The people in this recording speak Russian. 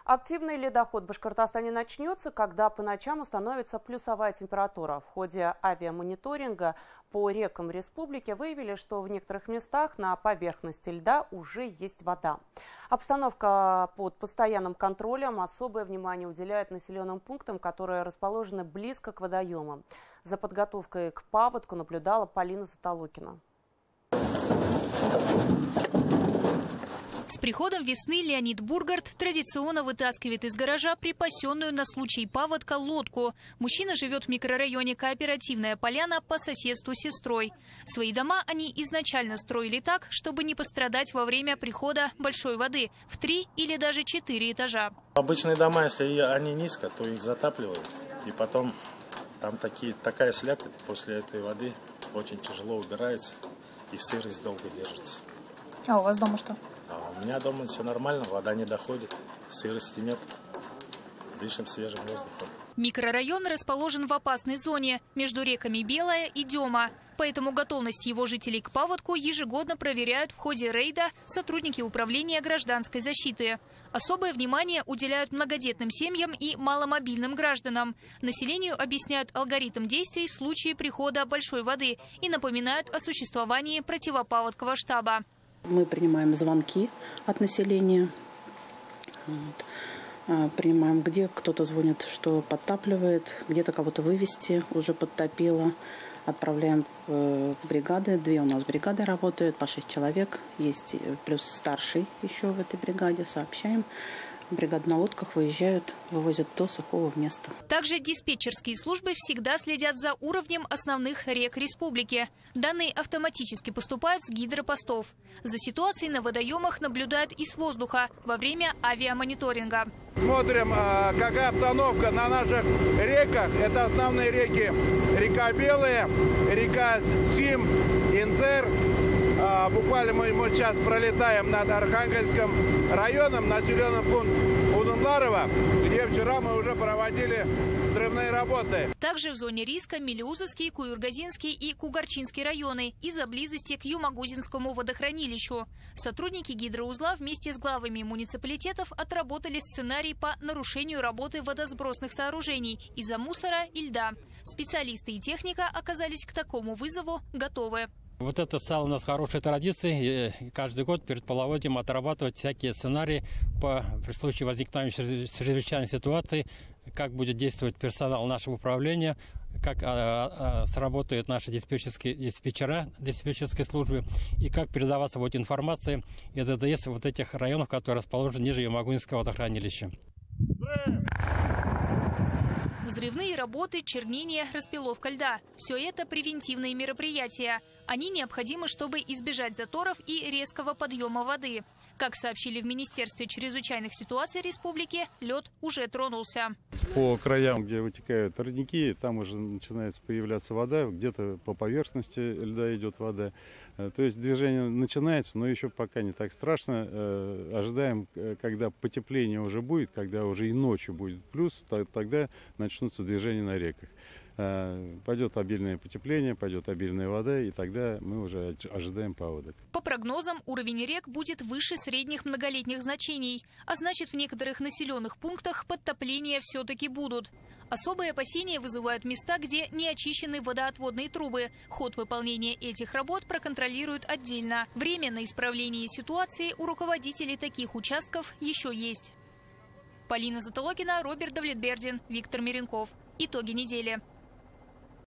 Активный ледоход в Башкортостане начнется, когда по ночам установится плюсовая температура. В ходе авиамониторинга по рекам республики выявили, что в некоторых местах на поверхности льда уже есть вода. Обстановка под постоянным контролем. Особое внимание уделяют населенным пунктам, которые расположены близко к водоемам. За подготовкой к паводку наблюдала Полина Затолокина. С приходом весны Леонид Бургард традиционно вытаскивает из гаража припасенную на случай паводка лодку. Мужчина живет в микрорайоне Кооперативная Поляна по соседству с сестрой. Свои дома они изначально строили так, чтобы не пострадать во время прихода большой воды в 3 или даже 4 этажа. Обычные дома, если они низко, то их затапливают. И потом там такая слякоть после этой воды очень тяжело убирается и сырость долго держится. А у вас дома что? А у меня дома все нормально, вода не доходит, сырости нет, дышим свежим воздухом. Микрорайон расположен в опасной зоне между реками Белая и Дема. Поэтому готовность его жителей к паводку ежегодно проверяют в ходе рейда сотрудники управления гражданской защиты. Особое внимание уделяют многодетным семьям и маломобильным гражданам. Населению объясняют алгоритм действий в случае прихода большой воды и напоминают о существовании противопаводкового штаба. Мы принимаем звонки от населения, принимаем, где кто-то звонит, что подтапливает, где-то кого-то вывести уже подтопило. Отправляем бригады, 2 у нас бригады работают, по 6 человек, есть плюс старший еще в этой бригаде, сообщаем. Бригады на лодках выезжают, вывозят до сухого места. Также диспетчерские службы всегда следят за уровнем основных рек республики. Данные автоматически поступают с гидропостов. За ситуацией на водоемах наблюдают и с воздуха во время авиамониторинга. Смотрим, какая обстановка на наших реках. Это основные реки: река Белая, река Сим, Инзер. Буквально мы сейчас пролетаем над Архангельским районом, населенный пункт Удунларова, где вчера мы уже проводили взрывные работы. Также в зоне риска Мелеузовский, Куюргазинский и Кугарчинский районы из-за близости к Юмагузинскому водохранилищу. Сотрудники гидроузла вместе с главами муниципалитетов отработали сценарий по нарушению работы водосбросных сооружений из-за мусора и льда. Специалисты и техника оказались к такому вызову готовы. Вот это стало у нас хорошей традицией. Каждый год перед половодьем отрабатывать всякие сценарии при случае возникновения чрезвычайной ситуации, как будет действовать персонал нашего управления, как сработают наши диспетчера диспетчерской службы и как передаваться будет информация из ДДС вот этих районов, которые расположены ниже Юмагузинского водохранилища. Взрывные работы, чернение, распиловка льда – все это превентивные мероприятия. Они необходимы, чтобы избежать заторов и резкого подъема воды. Как сообщили в Министерстве чрезвычайных ситуаций республики, лед уже тронулся. По краям, где вытекают родники, там уже начинается появляться вода, где-то по поверхности льда идет вода. То есть движение начинается, но еще пока не так страшно. Ожидаем, когда потепление уже будет, когда уже и ночью будет плюс, тогда начнутся движения на реках. Пойдет обильное потепление, пойдет обильная вода, и тогда мы уже ожидаем паводок. По прогнозам, уровень рек будет выше средних многолетних значений, а значит, в некоторых населенных пунктах подтопления все-таки будут. Особые опасения вызывают места, где не очищены водоотводные трубы. Ход выполнения этих работ проконтролируют отдельно. Время на исправление ситуации у руководителей таких участков еще есть. Полина Затолокина, Роберт Давлетбердин, Виктор Миренков. Итоги недели.